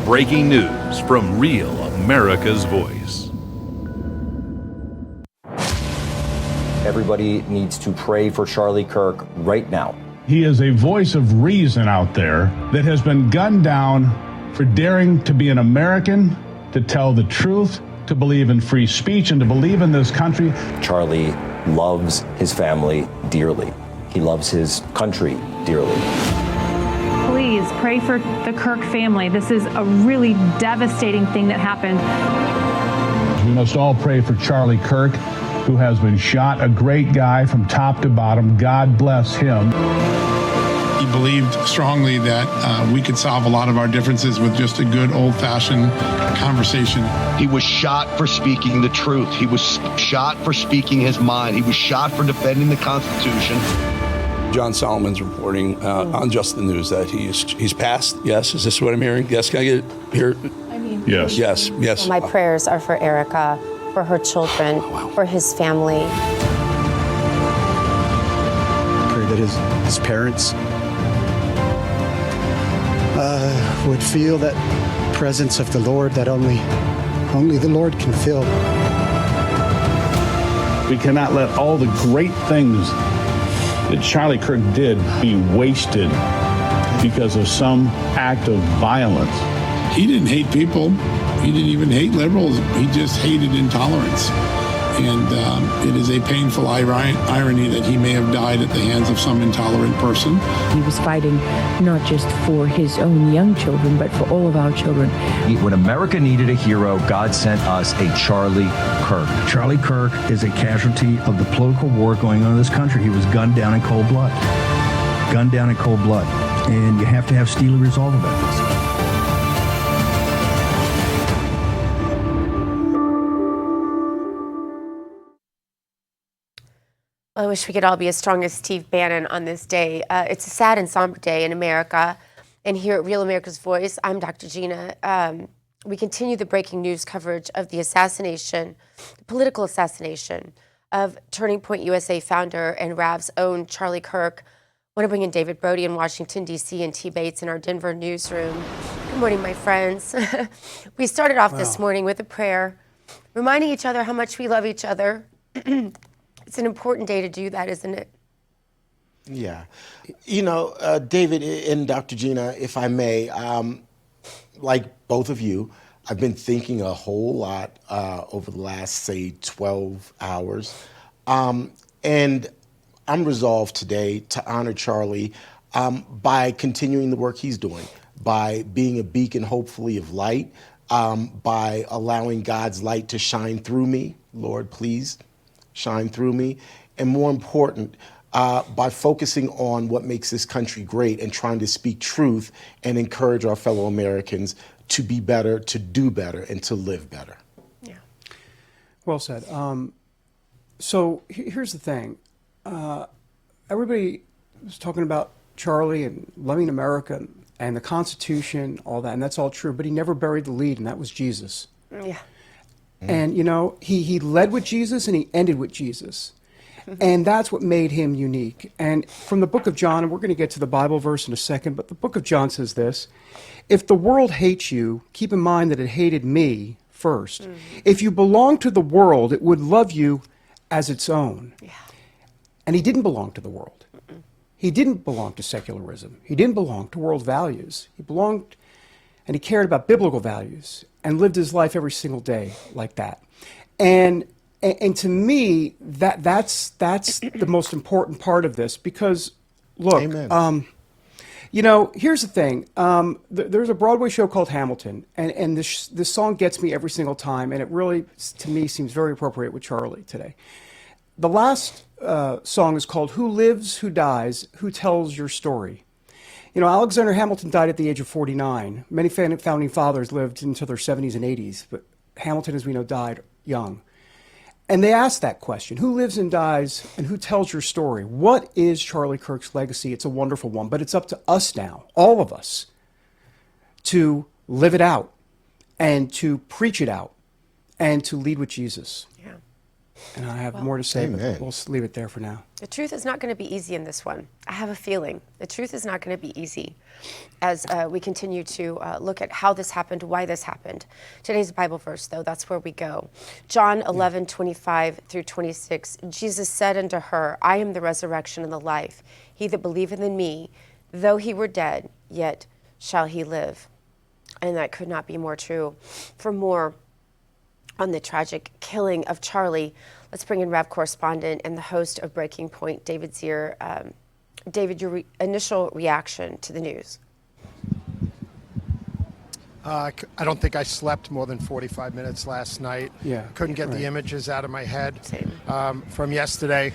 breaking news from Real America's Voice. Everybody needs to pray for Charlie Kirk right now. He is a voice of reason out there that has been gunned down for daring to be an American, to tell the truth, to believe in free speech, and to believe in this country. Charlie loves his family dearly. He loves his country dearly. Please pray for the Kirk family. This is a really devastating thing that happened. We must all pray for Charlie Kirk, who has been shot, a great guy from top to bottom. God bless him. He believed strongly that we could solve a lot of our differences with just a good old-fashioned conversation. He was shot for speaking the truth. He was shot for speaking his mind. He was shot for defending the Constitution. John Solomon's reporting on Just the News that he's passed. Yes, is this what I'm hearing? Yes, can I get it here? Yes. Yes, yes. My prayers are for Erica, for her children, for his family. I pray that his parents would feel that presence of the Lord that only the Lord can fill. We cannot let all the great things that Charlie Kirk did be wasted because of some act of violence. He didn't hate people. He didn't even hate liberals. He just hated intolerance. And it is a painful irony that he may have died at the hands of some intolerant person. He was fighting not just for his own young children, but for all of our children. When America needed a hero, God sent us a Charlie Kirk. Charlie Kirk is a casualty of the political war going on in this country. He was gunned down in cold blood. Gunned down in cold blood. And you have to have steely resolve about this. I wish we could all be as strong as Steve Bannon on this day. It's a sad and somber day in America. And here at Real America's Voice, I'm Dr. Gina. We continue the breaking news coverage of the assassination, the political assassination of Turning Point USA founder and RAV's own Charlie Kirk. I want to bring in David Brody in Washington, D.C., and T. Bates in our Denver newsroom. Good morning, my friends. We started off this morning with a prayer, reminding each other how much we love each other. It's an important day to do that, isn't it? Yeah. You know, David and Dr. Gina, if I may, like both of you, I've been thinking a whole lot over the last, say, 12 hours. And I'm resolved today to honor Charlie by continuing the work he's doing, by being a beacon, hopefully, of light, by allowing God's light to shine through me. Lord, please shine through me. And more important, by focusing on what makes this country great and trying to speak truth and encourage our fellow Americans to be better, to do better, and to live better. Yeah. Well said. So here's the thing. Everybody was talking about Charlie and loving America and the Constitution, all that, and that's all true, but he never buried the lead, and that was Jesus. Yeah. And, you know, he led with Jesus and he ended with Jesus. And that's what made him unique. And from the book of John, and we're going to get to the Bible verse in a second, but the book of John says this: if the world hates you, keep in mind that it hated me first. If you belong to the world, it would love you as its own. Yeah. And he didn't belong to the world. He didn't belong to secularism. He didn't belong to world values. He belonged and he cared about biblical values and lived his life every single day like that. And to me, that's the most important part of this, because, look, you know, here's the thing. There's a Broadway show called Hamilton, and this song gets me every single time, and it really, to me, seems very appropriate with Charlie today. The last song is called Who Lives, Who Dies, Who Tells Your Story? You know, Alexander Hamilton died at the age of 49. Many founding fathers lived into their 70s and 80s, but Hamilton, as we know, died young. And they asked that question: who lives and dies, and who tells your story? What is Charlie Kirk's legacy? It's a wonderful one, but it's up to us now, all of us, to live it out and to preach it out and to lead with Jesus. Yeah. And I have more to say, but we'll leave it there for now. The truth is not going to be easy in this one. I have a feeling the truth is not going to be easy as we continue to look at how this happened, why this happened. Today's Bible verse, though, that's where we go. John 11:25 through 26. Jesus said unto her, I am the resurrection and the life. He that believeth in me, though he were dead, yet shall he live. And that could not be more true. For more on the tragic killing of Charlie, let's bring in Rev correspondent and the host of Breaking Point, David Zier. David, your initial reaction to the news? I don't think I slept more than 45 minutes last night. Yeah, couldn't get the images out of my head Same. From yesterday.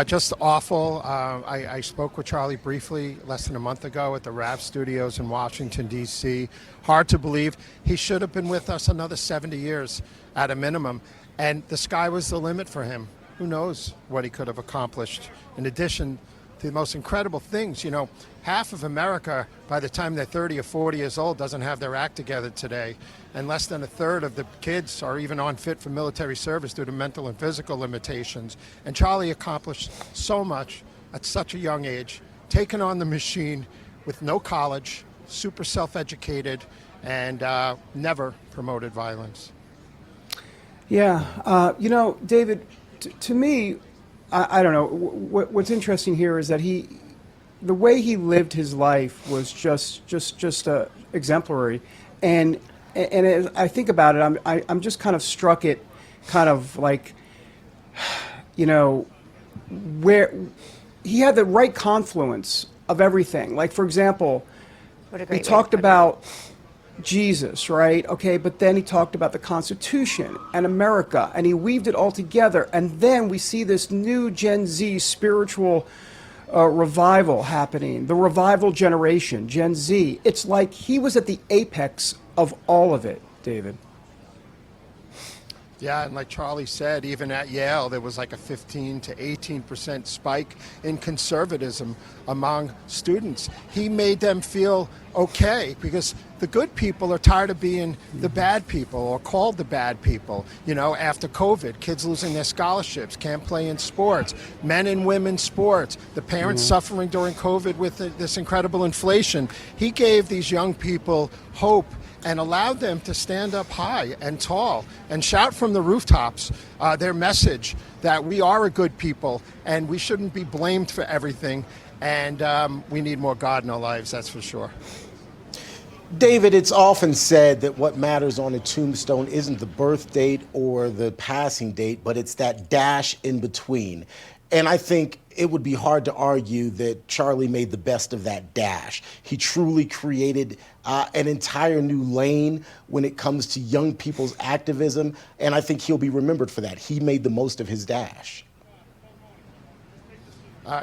Just awful. I spoke with Charlie briefly less than a month ago at the RAV studios in Washington, D.C. Hard to believe. He should have been with us another 70 years at a minimum. And the sky was the limit for him. Who knows what he could have accomplished. In addition to the most incredible things, you know, half of America, by the time they're 30 or 40 years old, doesn't have their act together today. And less than a third of the kids are even unfit for military service due to mental and physical limitations. And Charlie accomplished so much at such a young age, taking on the machine with no college, super self-educated, and never promoted violence. Yeah, you know, David, to me, I don't know, what's interesting here is that the way he lived his life was just exemplary. And as I think about it, I'm just kind of struck at kind of like, you know, where he had the right confluence of everything. Like, for example, he talked about Jesus, right? Okay, but then he talked about the Constitution and America, and he weaved it all together. And then we see this new Gen Z spiritual revival happening, the revival generation, Gen Z. It's like he was at the apex of all of it, David. Yeah, and like Charlie said, even at Yale, there was like a 15 to 18% spike in conservatism among students. He made them feel okay because the good people are tired of being the bad people or called the bad people. You know, after COVID, kids losing their scholarships, can't play in sports, men and women's sports, the parents suffering during COVID with this incredible inflation. He gave these young people hope and allowed them to stand up high and tall and shout from the rooftops their message that we are a good people and we shouldn't be blamed for everything, and we need more God in our lives, that's for sure. David, it's often said that what matters on a tombstone isn't the birth date or the passing date, but it's that dash in between. And I think it would be hard to argue that Charlie made the best of that dash. He truly created an entire new lane when it comes to young people's activism, and I think he'll be remembered for that. He made the most of his dash.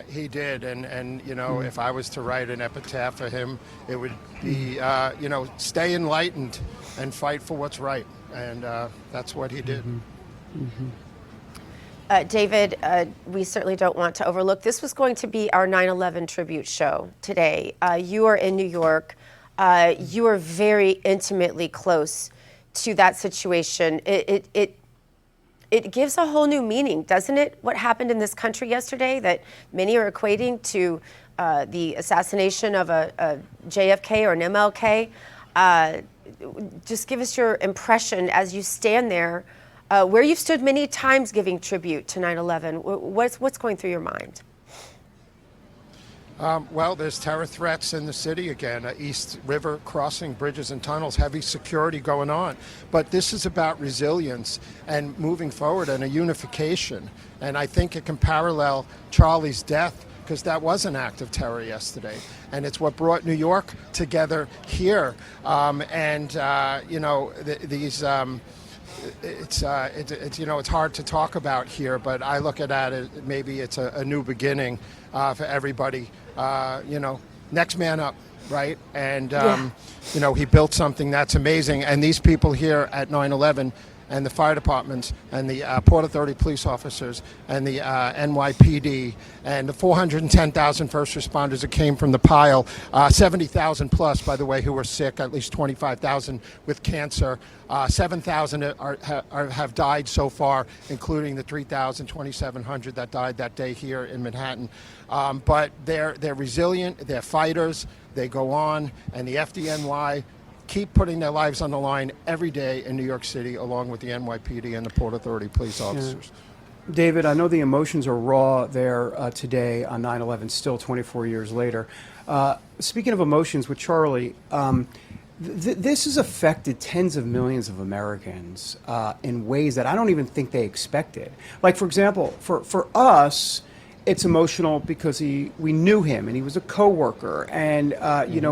He did, and you know, if I was to write an epitaph for him, it would be, you know, stay enlightened and fight for what's right, and that's what he did. David, we certainly don't want to overlook. This was going to be our 9/11 tribute show today. You are in New York. You are very intimately close to that situation. It gives a whole new meaning, doesn't it? What happened in this country yesterday that many are equating to the assassination of a JFK or an MLK. Just give us your impression as you stand there, where you've stood many times giving tribute to 9/11. What's going through your mind? Well, there's terror threats in the city again, East River crossing bridges and tunnels, heavy security going on. But this is about resilience and moving forward and a unification. And I think it can parallel Charlie's death because that was an act of terror yesterday. And it's what brought New York together here. You know, these... It's you know, it's hard to talk about here, but I look at it, maybe it's a new beginning for everybody. You know, next man up, right? And you know, he built something that's amazing. And these people here at 9/11 and the fire departments and the Port Authority police officers and the NYPD and the 410,000 first responders that came from the pile, 70,000 plus, by the way, who were sick, at least 25,000 with cancer, 7,000 have died so far, including the 2,700 that died that day here in Manhattan. But they're resilient, they're fighters, they go on, and the FDNY keep putting their lives on the line every day in New York City, along with the NYPD and the Port Authority police officers. Yeah. David, I know the emotions are raw there today on 9/11, still 24 years later. Speaking of emotions with Charlie, this has affected tens of millions of Americans in ways that I don't even think they expected. Like, for example, for us, it's emotional because we knew him and he was a coworker, and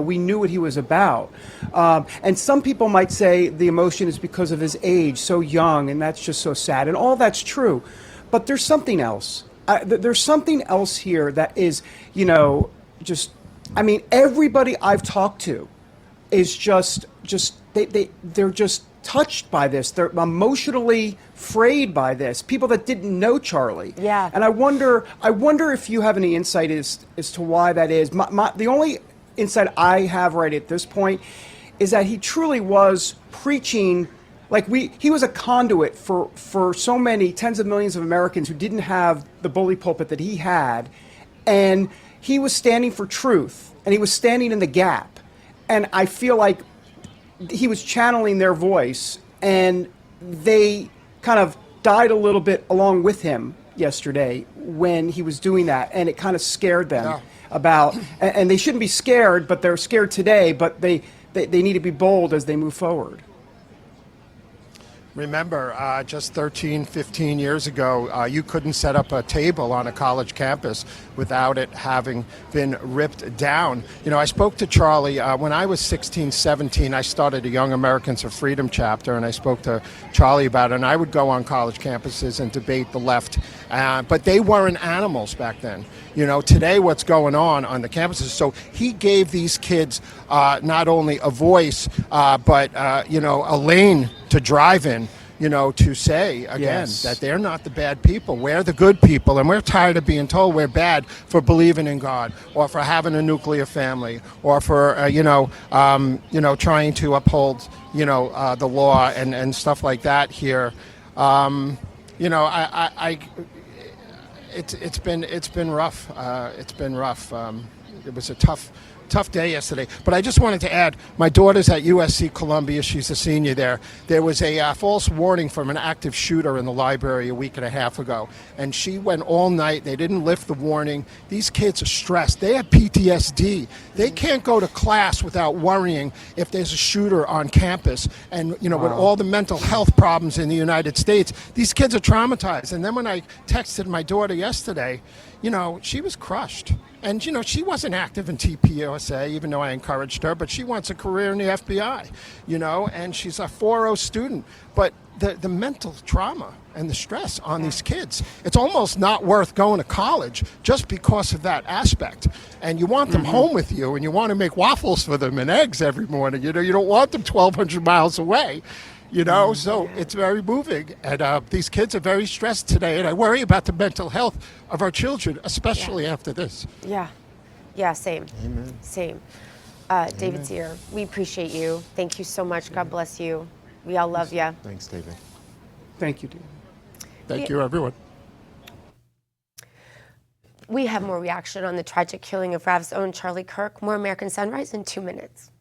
we knew what he was about. And some people might say the emotion is because of his age, so young, and that's just so sad. And all that's true, but there's something else. There's something else here that is, everybody I've talked to is they're just touched by this. They're emotionally frayed by this. People that didn't know Charlie. Yeah. And I wonder if you have any insight as to why that is. The only insight I have right at this point is that he truly was preaching, he was a conduit for so many tens of millions of Americans who didn't have the bully pulpit that he had, and he was standing for truth, and he was standing in the gap. And I feel like he was channeling their voice, and they kind of died a little bit along with him yesterday when he was doing that, and it kind of scared them and they shouldn't be scared, but they're scared today, but they need to be bold as they move forward. Remember, just 13, 15 years ago, you couldn't set up a table on a college campus without it having been ripped down. I spoke to Charlie when I was 16, 17. I started a Young Americans for Freedom chapter, and I spoke to Charlie about it. And I would go on college campuses and debate the left, but they weren't animals back then. Today what's going on the campuses. So he gave these kids not only a voice, but a lane to drive in, to say, again, that they're not the bad people. We're the good people, and we're tired of being told we're bad for believing in God, or for having a nuclear family, or for, trying to uphold, the law and stuff like that here. It's been rough. It's been rough. It was a tough day yesterday. But I just wanted to add, my daughter's at USC Columbia. She's a senior there. There was a false warning from an active shooter in the library a week and a half ago. And she went all night. They didn't lift the warning. These kids are stressed. They have PTSD. They can't go to class without worrying if there's a shooter on campus. And, with all the mental health problems in the United States, these kids are traumatized. And then when I texted my daughter yesterday, she was crushed. And, she wasn't active in TPUSA, even though I encouraged her, but she wants a career in the FBI, and she's a 4.0 student. But the mental trauma and the stress on these kids, it's almost not worth going to college just because of that aspect. And you want them home with you, and you want to make waffles for them and eggs every morning. You don't want them 1,200 miles away. So it's very moving. And these kids are very stressed today, and I worry about the mental health of our children, especially after this. Yeah, same. Amen. Same. David's here. We appreciate you. Thank you so much. God bless you. We all love you. Thanks, David. Thank you, David. Thank you, everyone. We have more reaction on the tragic killing of Rav's own Charlie Kirk. More American Sunrise in 2 minutes.